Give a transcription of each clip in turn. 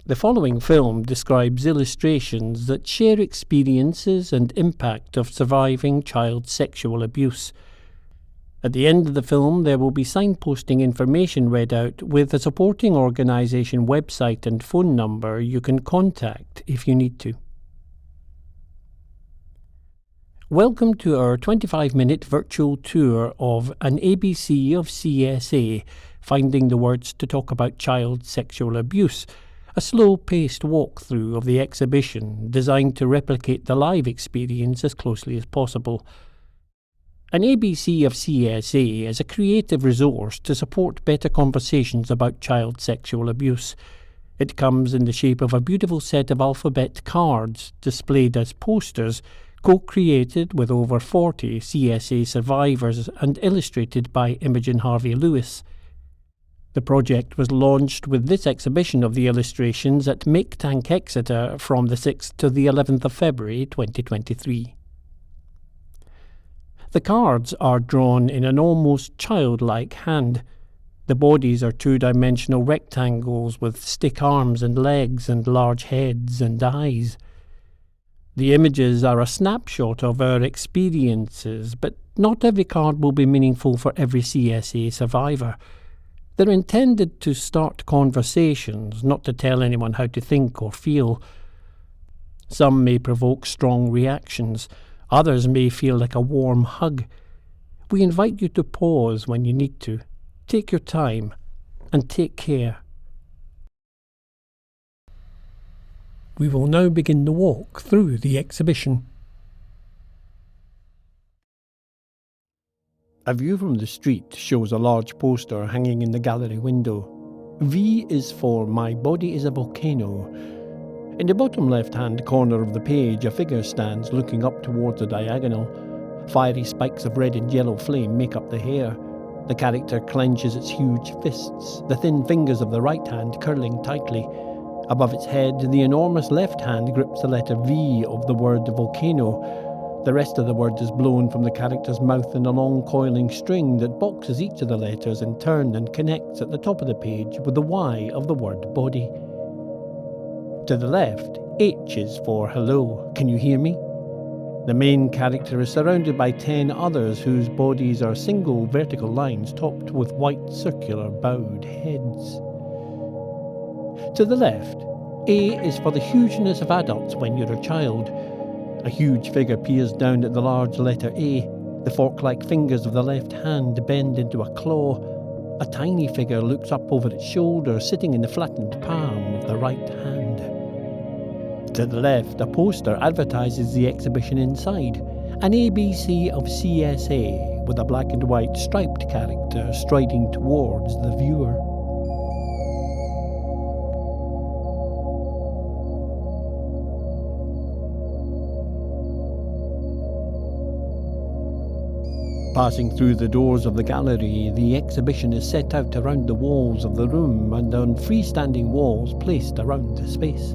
The following film describes illustrations that share experiences and impact of surviving child sexual abuse. At the end of the film, there will be signposting information read out with a supporting organisation website and phone number you can contact if you need to. Welcome to our 25-minute virtual tour of An ABC of CSA, Finding the Words to Talk About Child Sexual Abuse, a slow-paced walkthrough of the exhibition designed to replicate the live experience as closely as possible. An ABC of CSA is a creative resource to support better conversations about child sexual abuse. It comes in the shape of a beautiful set of alphabet cards displayed as posters, co-created with over 40 CSA survivors and illustrated by Imogen Harvey-Lewis. The project was launched with this exhibition of the illustrations at Make Tank Exeter from the 6th to the 11th of February 2023. The cards are drawn in an almost childlike hand. The bodies are two-dimensional rectangles with stick arms and legs and large heads and eyes. The images are a snapshot of our experiences, but not every card will be meaningful for every CSA survivor. They're intended to start conversations, not to tell anyone how to think or feel. Some may provoke strong reactions. Others may feel like a warm hug. We invite you to pause when you need to. Take your time and take care. We will now begin the walk through the exhibition. A view from the street shows a large poster hanging in the gallery window. V is for My Body is a Volcano. In the bottom left-hand corner of the page, a figure stands looking up towards a diagonal. Fiery spikes of red and yellow flame make up the hair. The character clenches its huge fists, the thin fingers of the right hand curling tightly. Above its head, the enormous left hand grips the letter V of the word volcano. The rest of the word is blown from the character's mouth in a long coiling string that boxes each of the letters in turn and connects at the top of the page with the Y of the word body. To the left, H is for hello, can you hear me? The main character is surrounded by 10 others whose bodies are single vertical lines topped with white circular bowed heads. To the left, A is for the hugeness of adults when you're a child. A huge figure peers down at the large letter A. The fork-like fingers of the left hand bend into a claw. A tiny figure looks up over its shoulder, sitting in the flattened palm of the right hand. To the left, a poster advertises the exhibition inside, An ABC of CSA, with a black and white striped character striding towards the viewer. Passing through the doors of the gallery, the exhibition is set out around the walls of the room and on freestanding walls placed around the space.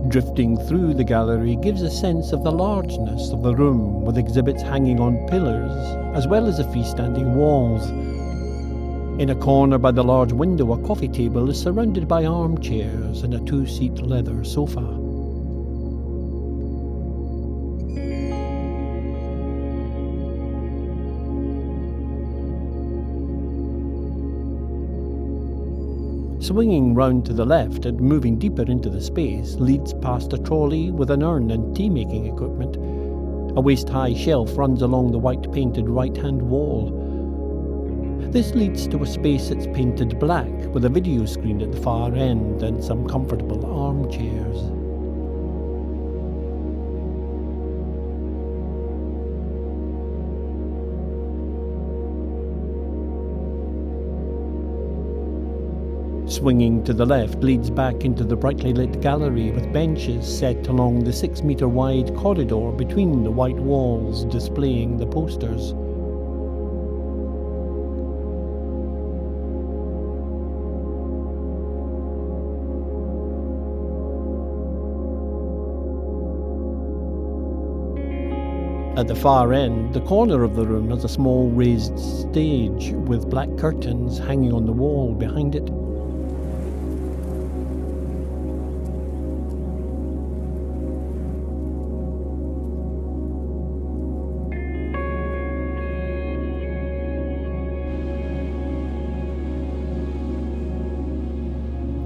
Drifting through the gallery gives a sense of the largeness of the room, with exhibits hanging on pillars, as well as the freestanding walls. In a corner by the large window, a coffee table is surrounded by armchairs and a two-seat leather sofa. Swinging round to the left and moving deeper into the space leads past a trolley with an urn and tea-making equipment. A waist-high shelf runs along the white-painted right-hand wall. This leads to a space that's painted black with a video screen at the far end and some comfortable armchairs. Swinging to the left leads back into the brightly lit gallery with benches set along the 6-metre wide corridor between the white walls displaying the posters. At the far end, the corner of the room has a small raised stage with black curtains hanging on the wall behind it.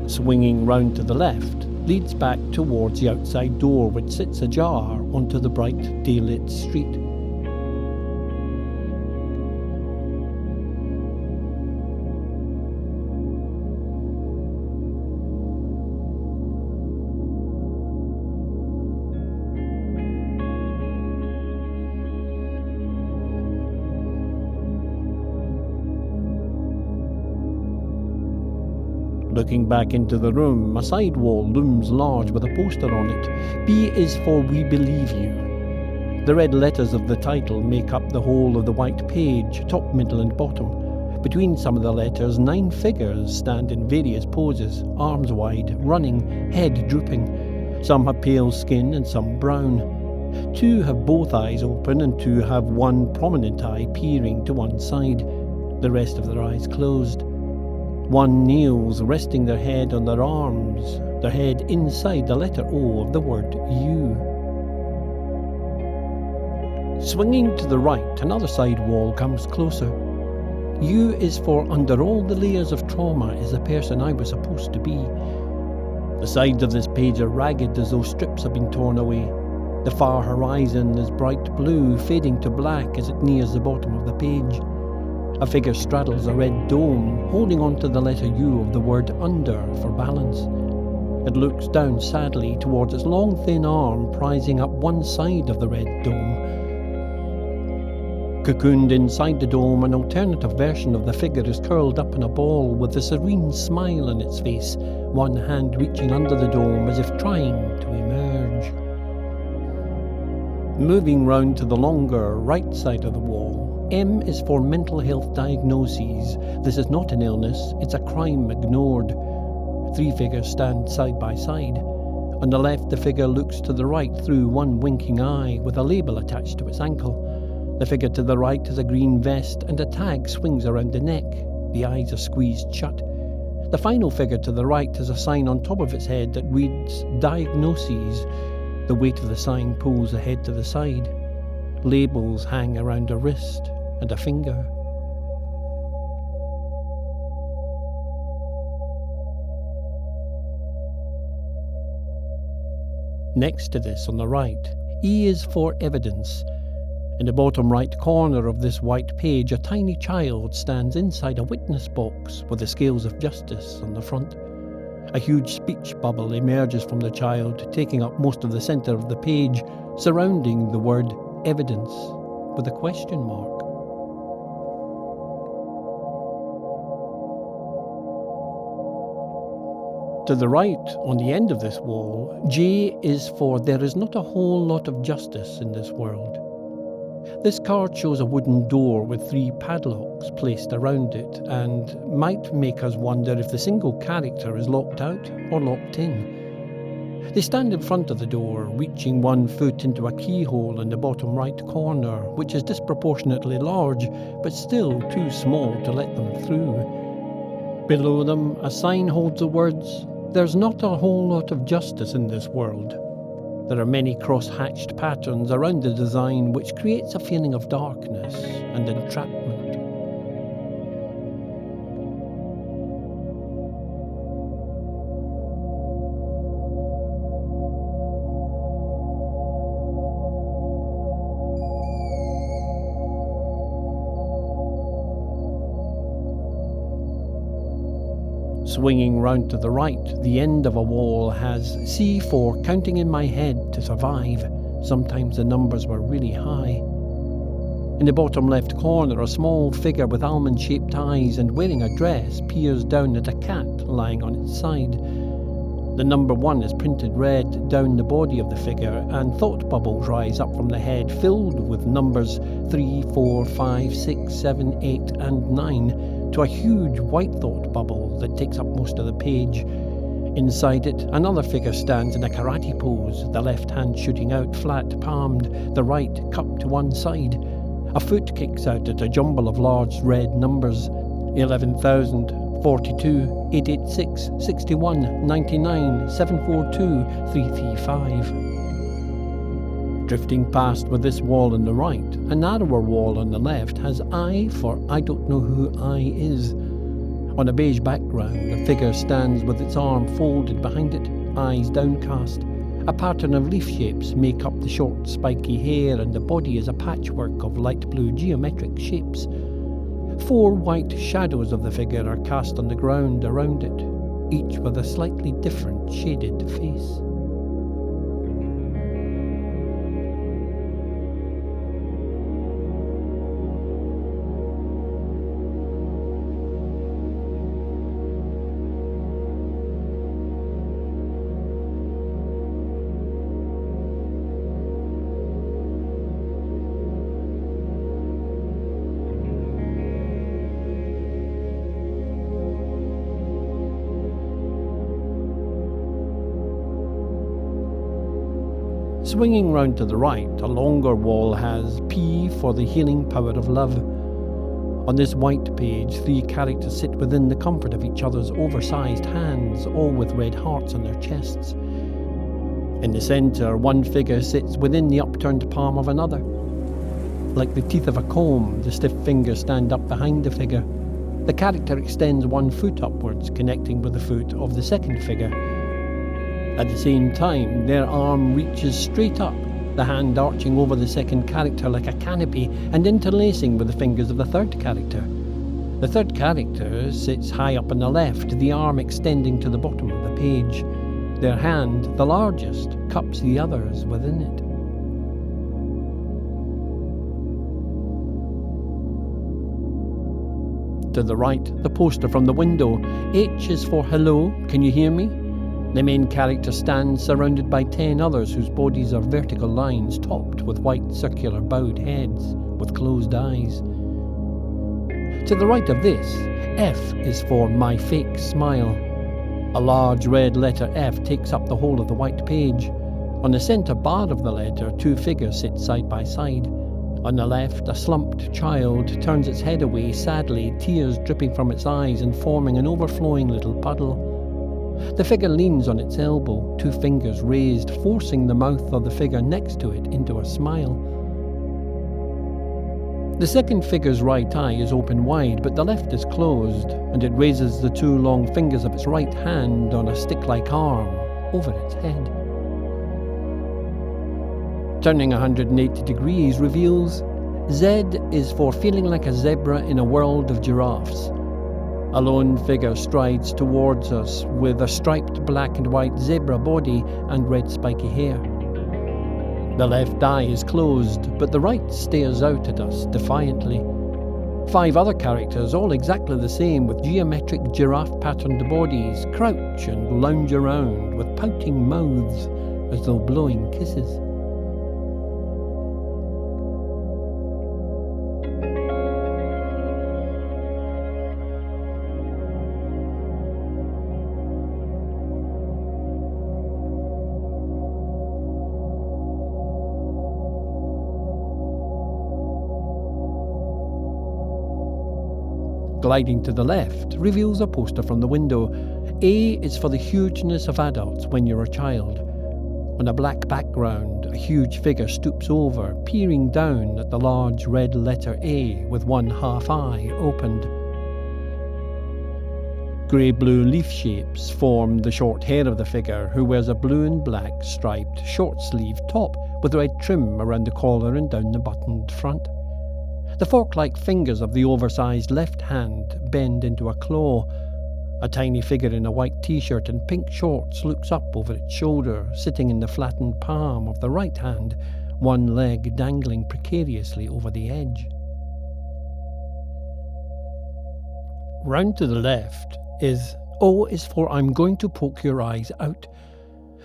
Swinging round to the left leads back towards the outside door, which sits ajar onto the bright daylit street. Looking back into the room, a side wall looms large with a poster on it. B is for We Believe You. The red letters of the title make up the whole of the white page, top, middle and bottom. Between some of the letters, 9 figures stand in various poses, arms wide, running, head drooping. Some have pale skin and some brown. 2 have both eyes open and 2 have one prominent eye peering to one side, the rest of their eyes closed. 1 kneels, resting their head on their arms, their head inside the letter O of the word U. Swinging to the right, another side wall comes closer. U is for Under all the layers of trauma is the person I was supposed to be. The sides of this page are ragged as though strips have been torn away. The far horizon is bright blue, fading to black as it nears the bottom of the page. A figure straddles a red dome, holding on to the letter U of the word Under for balance. It looks down sadly towards its long thin arm prizing up one side of the red dome. Cocooned inside the dome, an alternative version of the figure is curled up in a ball with a serene smile on its face, one hand reaching under the dome as if trying to emerge. Moving round to the longer right side of the wall, M is for mental health diagnoses. This is not an illness, it's a crime ignored. 3 figures stand side by side. On the left, the figure looks to the right through one winking eye with a label attached to its ankle. The figure to the right has a green vest and a tag swings around the neck. The eyes are squeezed shut. The final figure to the right has a sign on top of its head that reads Diagnoses. The weight of the sign pulls the head to the side. Labels hang around a wrist and a finger. Next to this on the right, E is for evidence. In the bottom right corner of this white page, a tiny child stands inside a witness box with the scales of justice on the front. A huge speech bubble emerges from the child, taking up most of the centre of the page, surrounding the word evidence with a question mark. To the right, on the end of this wall, J is for there is not a whole lot of justice in this world. This card shows a wooden door with 3 padlocks placed around it and might make us wonder if the single character is locked out or locked in. They stand in front of the door, reaching 1 foot into a keyhole in the bottom right corner, which is disproportionately large, but still too small to let them through. Below them, a sign holds the words, "There's not a whole lot of justice in this world." There are many cross-hatched patterns around the design which creates a feeling of darkness and entrapment. Swinging round to the right, the end of a wall has C for counting in my head to survive. Sometimes the numbers were really high. In the bottom left corner, a small figure with almond-shaped eyes and wearing a dress peers down at a cat lying on its side. The number 1 is printed red down the body of the figure, and thought bubbles rise up from the head filled with numbers 3, 4, 5, 6, 7, 8 and 9 to a huge white thought bubble that takes up most of the page. Inside it, another figure stands in a karate pose, the left hand shooting out flat-palmed, the right cupped to one side. A foot kicks out at a jumble of large red numbers: 11,000, 42, 886, 61, 99, 742, 335. Drifting past with this wall on the right, a narrower wall on the left has I for I don't know who I is. On a beige background, a figure stands with its arm folded behind it, eyes downcast. A pattern of leaf shapes make up the short, spiky hair, and the body is a patchwork of light blue geometric shapes. 4 white shadows of the figure are cast on the ground around it, each with a slightly different shaded face. Swinging round to the right, a longer wall has P for the healing power of love. On this white page, 3 characters sit within the comfort of each other's oversized hands, all with red hearts on their chests. In the centre, one figure sits within the upturned palm of another. Like the teeth of a comb, the stiff fingers stand up behind the figure. The character extends one foot upwards, connecting with the foot of the second figure. At the same time, their arm reaches straight up, the hand arching over the second character like a canopy and interlacing with the fingers of the third character. The third character sits high up on the left, the arm extending to the bottom of the page. Their hand, the largest, cups the others within it. To the right, the poster from the window. H is for hello, can you hear me? The main character stands surrounded by 10 others whose bodies are vertical lines topped with white circular bowed heads with closed eyes. To the right of this, F is for my fake smile. A large red letter F takes up the whole of the white page. On the centre bar of the letter, 2 figures sit side by side. On the left, a slumped child turns its head away sadly, tears dripping from its eyes and forming an overflowing little puddle. The figure leans on its elbow, 2 fingers raised, forcing the mouth of the figure next to it into a smile. The second figure's right eye is open wide, but the left is closed, and it raises the 2 long fingers of its right hand on a stick-like arm over its head. Turning 180 degrees reveals Z is for feeling like a zebra in a world of giraffes. A lone figure strides towards us with a striped black and white zebra body and red spiky hair. The left eye is closed, but the right stares out at us defiantly. 5 other characters, all exactly the same, with geometric giraffe-patterned bodies, crouch and lounge around with pouting mouths as though blowing kisses. Gliding to the left reveals a poster from the window. A is for the hugeness of adults when you're a child. On a black background, a huge figure stoops over, peering down at the large red letter A with one half eye opened. Grey-blue leaf shapes form the short hair of the figure, who wears a blue and black striped short-sleeved top with red trim around the collar and down the buttoned front. The fork-like fingers of the oversized left hand bend into a claw. A tiny figure in a white t-shirt and pink shorts looks up over its shoulder, sitting in the flattened palm of the right hand, one leg dangling precariously over the edge. Round to the left is O is for I'm going to poke your eyes out.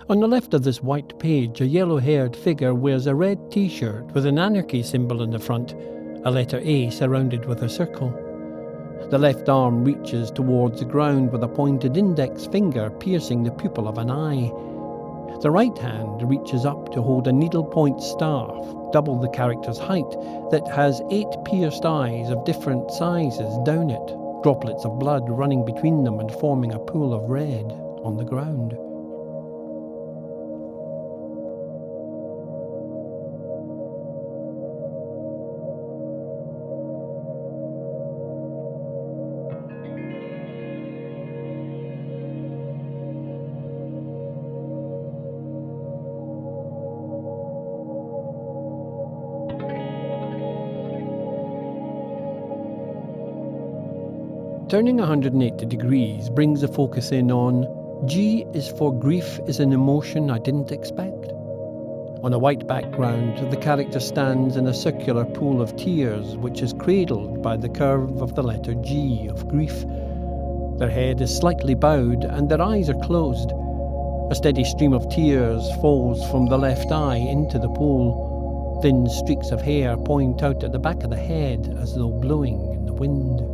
On the left of this white page, a yellow-haired figure wears a red t-shirt with an anarchy symbol in the front, a letter A surrounded with a circle. The left arm reaches towards the ground with a pointed index finger piercing the pupil of an eye. The right hand reaches up to hold a needlepoint staff, double the character's height, that has 8 pierced eyes of different sizes down it, droplets of blood running between them and forming a pool of red on the ground. Turning 180 degrees brings the focus in on G is for grief is an emotion I didn't expect. On a white background, the character stands in a circular pool of tears which is cradled by the curve of the letter G of grief. Their head is slightly bowed and their eyes are closed. A steady stream of tears falls from the left eye into the pool. Thin streaks of hair point out at the back of the head as though blowing in the wind.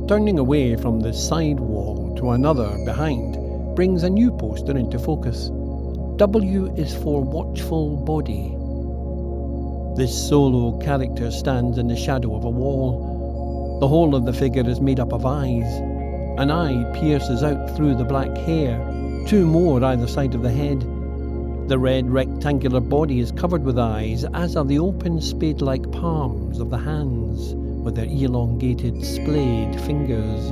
Turning away from the side wall to another behind brings a new poster into focus. W is for watchful body. This solo character stands in the shadow of a wall. The whole of the figure is made up of eyes. An eye pierces out through the black hair, 2 more either side of the head. The red rectangular body is covered with eyes, as are the open spade-like palms of the hands, with their elongated, splayed fingers.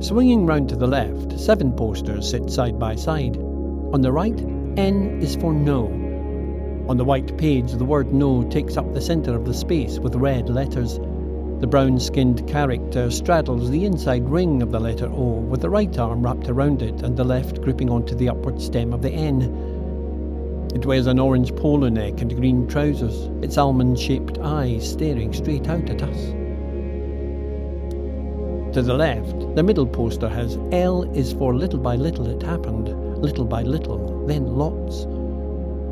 Swinging round to the left, 7 posters sit side by side. On the right, N is for no. On the white page, the word no takes up the centre of the space with red letters. The brown-skinned character straddles the inside ring of the letter O with the right arm wrapped around it and the left gripping onto the upward stem of the N. It wears an orange polo neck and green trousers, its almond-shaped eyes staring straight out at us. To the left, the middle poster has L is for little by little it happened, little by little, then lots.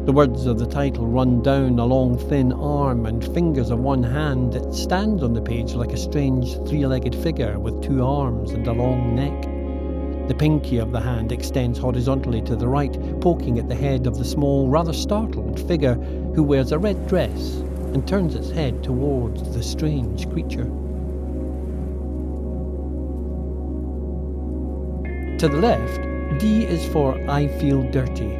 The words of the title run down a long thin arm and fingers of one hand that stands on the page like a strange 3-legged figure with 2 arms and a long neck. The pinky of the hand extends horizontally to the right, poking at the head of the small, rather startled figure who wears a red dress and turns its head towards the strange creature. To the left, D is for I feel dirty.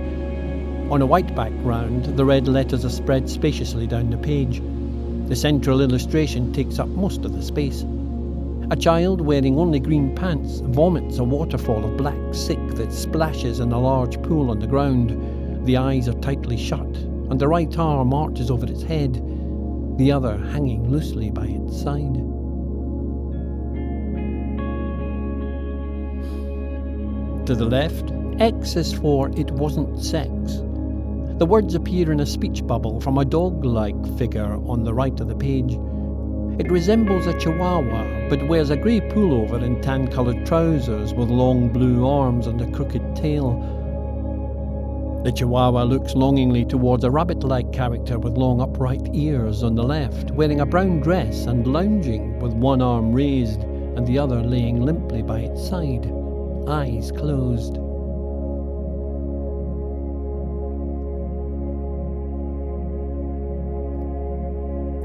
On a white background, the red letters are spread spaciously down the page. The central illustration takes up most of the space. A child wearing only green pants vomits a waterfall of black sick that splashes in a large pool on the ground. The eyes are tightly shut, and the right arm arches over its head, the other hanging loosely by its side. To the left, X is for it wasn't sex. The words appear in a speech bubble from a dog-like figure on the right of the page. It resembles a chihuahua, but wears a grey pullover and tan-coloured trousers with long blue arms and a crooked tail. The chihuahua looks longingly towards a rabbit-like character with long upright ears on the left, wearing a brown dress and lounging with one arm raised and the other laying limply by its side, eyes closed.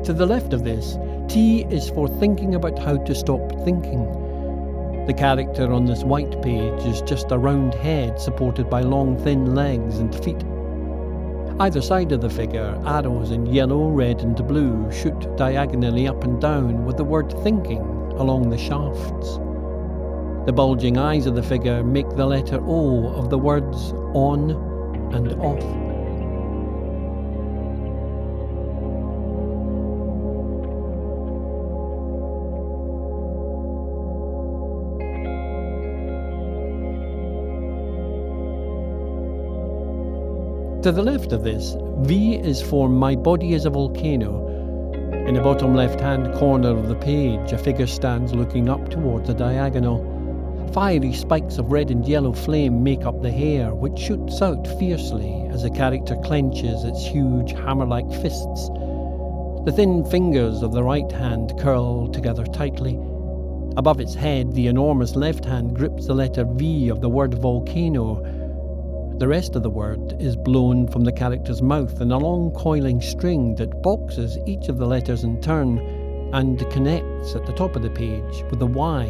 To the left of this, T is for thinking about how to stop thinking. The character on this white page is just a round head supported by long thin legs and feet. Either side of the figure, arrows in yellow, red and blue shoot diagonally up and down with the word thinking along the shafts. The bulging eyes of the figure make the letter O of the words on and off. To the left of this, V is for my body is a volcano. In the bottom left-hand corner of the page, a figure stands looking up towards a diagonal. Fiery spikes of red and yellow flame make up the hair, which shoots out fiercely as the character clenches its huge hammer-like fists. The thin fingers of the right hand curl together tightly. Above its head, the enormous left hand grips the letter V of the word volcano. The rest of the word is blown from the character's mouth in a long coiling string that boxes each of the letters in turn and connects at the top of the page with the Y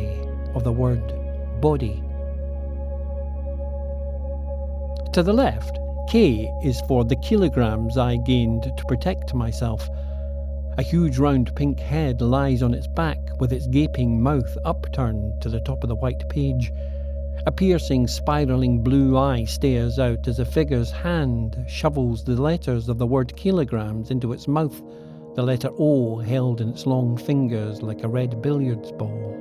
of the word body. To the left, K is for the kilograms I gained to protect myself. A huge round pink head lies on its back with its gaping mouth upturned to the top of the white page. A piercing, spiralling blue eye stares out as a figure's hand shovels the letters of the word kilograms into its mouth, the letter O held in its long fingers like a red billiards ball.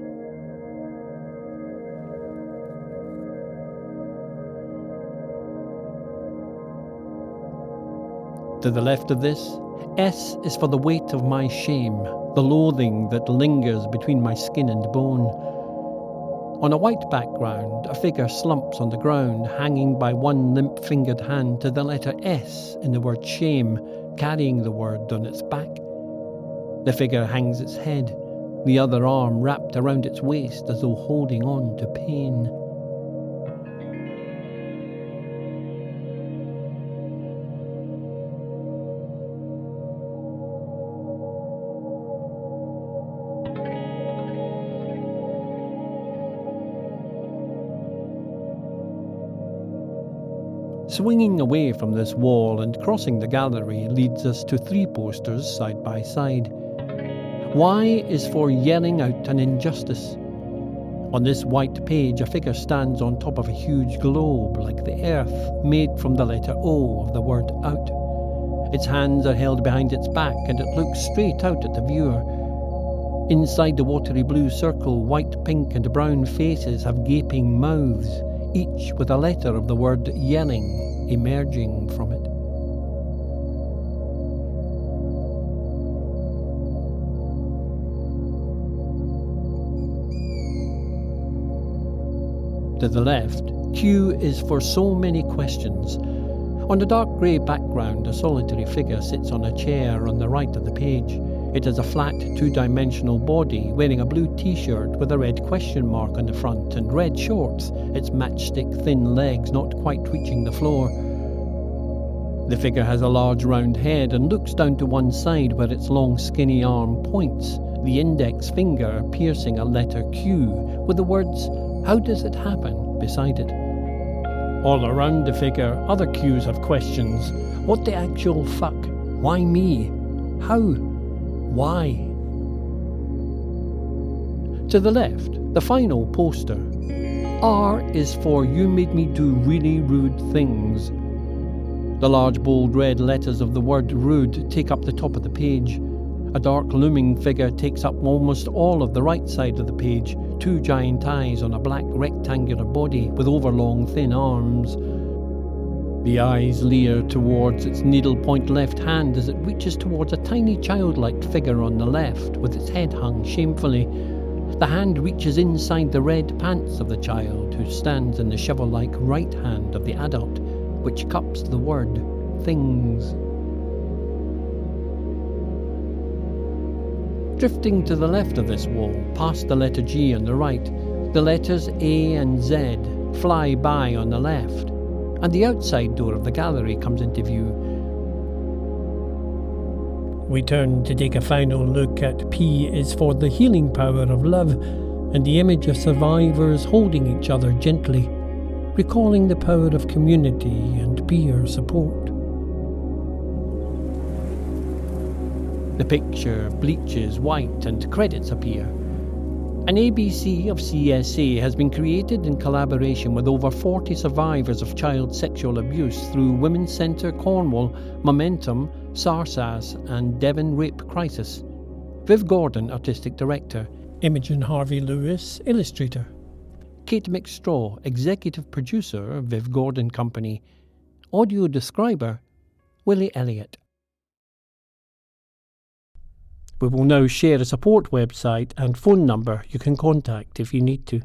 To the left of this, S is for the weight of my shame, the loathing that lingers between my skin and bone. On a white background, a figure slumps on the ground, hanging by one limp-fingered hand to the letter S in the word shame, carrying the word on its back. The figure hangs its head, the other arm wrapped around its waist as though holding on to pain. Swinging away from this wall and crossing the gallery leads us to 3 posters side by side. Y is for yelling out an injustice. On this white page, a figure stands on top of a huge globe like the earth, made from the letter O of the word out. Its hands are held behind its back and it looks straight out at the viewer. Inside the watery blue circle, white, pink and brown faces have gaping mouths, each with a letter of the word yelling emerging from it. To the left, Q is for so many questions. On the dark grey background, a solitary figure sits on a chair on the right of the page. It has a flat, 2-dimensional body, wearing a blue t-shirt with a red question mark on the front and red shorts, its matchstick thin legs not quite reaching the floor. The figure has a large round head and looks down to one side where its long skinny arm points, the index finger piercing a letter Q, with the words, "How does it happen?" beside it. All around the figure, other Qs have questions. What the actual fuck? Why me? How? Why? To the left, the final poster. R is for you made me do really rude things. The large bold red letters of the word rude take up the top of the page. A dark looming figure takes up almost all of the right side of the page, 2 giant eyes on a black rectangular body with overlong thin arms. The eyes leer towards its needlepoint left hand as it reaches towards a tiny childlike figure on the left with its head hung shamefully. The hand reaches inside the red pants of the child who stands in the shovel-like right hand of the adult, which cups the word things. Drifting to the left of this wall, past the letter G on the right, the letters A and Z fly by on the left, and the outside door of the gallery comes into view. We turn to take a final look at P is for the healing power of love, and the image of survivors holding each other gently, recalling the power of community and peer support. The picture bleaches white and credits appear. An ABC of CSA has been created in collaboration with over 40 survivors of child sexual abuse through Women's Centre Cornwall, Momentum, SARSAS and Devon Rape Crisis. Viv Gordon, Artistic Director. Imogen Harvey-Lewis, Illustrator. Kate McStraw, Executive Producer, Viv Gordon Company. Audio Describer, Willie Elliott. We will now share a support website and phone number you can contact if you need to.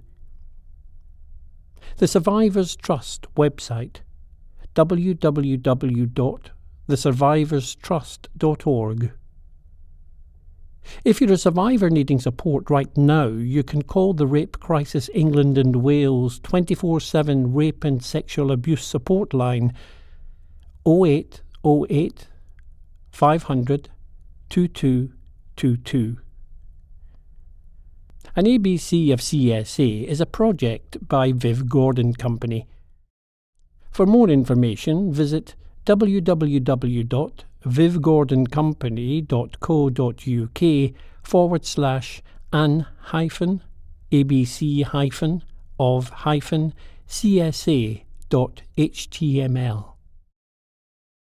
The Survivors Trust website, www.thesurvivorstrust.org. If you're a survivor needing support right now, you can call the Rape Crisis England and Wales 24/7 Rape and Sexual Abuse Support Line 0808 500 2222. An ABC of CSA is a project by Viv Gordon Company. For more information, visit www.vivgordoncompany.co.uk/an-abc-of-csa.html.